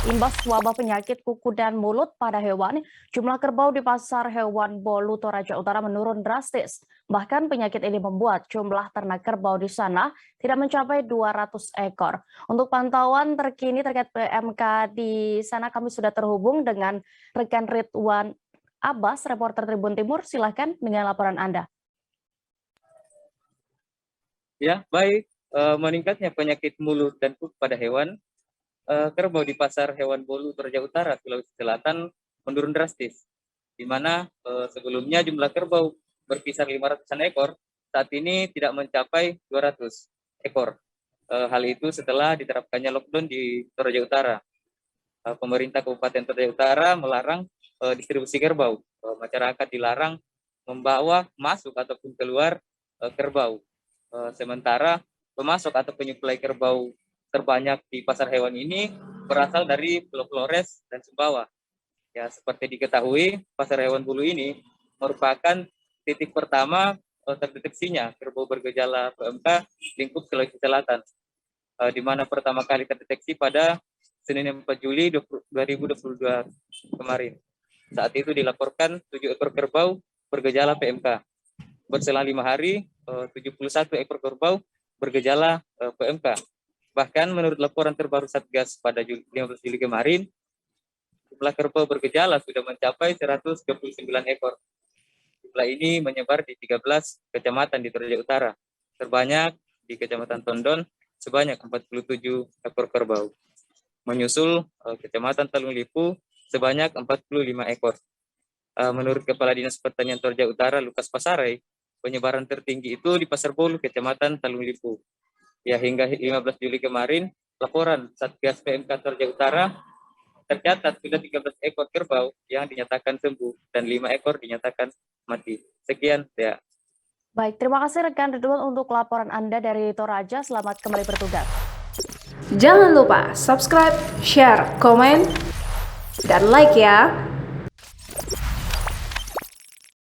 Imbas wabah penyakit kuku dan mulut pada hewan, jumlah kerbau di pasar hewan Bolu Toraja Utara menurun drastis. Bahkan penyakit ini membuat jumlah ternak kerbau di sana tidak mencapai 200 ekor. Untuk pantauan terkini terkait PMK di sana kami sudah terhubung dengan rekan Ridwan Abbas, reporter Tribun Timur. Silahkan dengan laporan Anda. Ya, baik. Meningkatnya penyakit mulut dan kuku pada hewan, kerbau di pasar hewan Bolu Toraja Utara, Sulawesi Selatan menurun drastis. Di mana sebelumnya jumlah kerbau berkisar 500-an ekor, saat ini tidak mencapai 200 ekor. Hal itu setelah diterapkannya lockdown di Toraja Utara. Pemerintah Kabupaten Toraja Utara melarang distribusi kerbau. Masyarakat dilarang membawa masuk ataupun keluar kerbau. Sementara pemasok atau penyuplai kerbau terbanyak di pasar hewan ini berasal dari Pulau Flores dan Sumbawa. Ya, seperti diketahui, pasar hewan Bulu ini merupakan titik pertama terdeteksinya kerbau bergejala PMK lingkup Sulawesi Selatan, di mana pertama kali terdeteksi pada Senin 4 Juli 2022 kemarin. Saat itu dilaporkan 7 ekor kerbau bergejala PMK. Berselang 5 hari, 71 ekor kerbau bergejala PMK. Bahkan menurut laporan terbaru Satgas pada 15 Juli kemarin, jumlah kerbau bergejala sudah mencapai 129 ekor. Jumlah ini menyebar di 13 kecamatan di Toraja Utara. Terbanyak di Kecamatan Tondon sebanyak 47 ekor kerbau. Menyusul Kecamatan Talung Lipu sebanyak 45 ekor. Menurut Kepala Dinas Pertanian Toraja Utara, Lukas Pasarai, penyebaran tertinggi itu di Pasar Bolu, Kecamatan Talung Lipu. Ya, hingga 15 Juli kemarin, laporan Satgas PMK Toraja Utara tercatat sudah 13 ekor kerbau yang dinyatakan sembuh dan 5 ekor dinyatakan mati. Sekian, ya. Baik, terima kasih rekan Ridwan untuk laporan Anda dari Toraja. Selamat kembali bertugas. Jangan lupa subscribe, share, komen, dan like ya.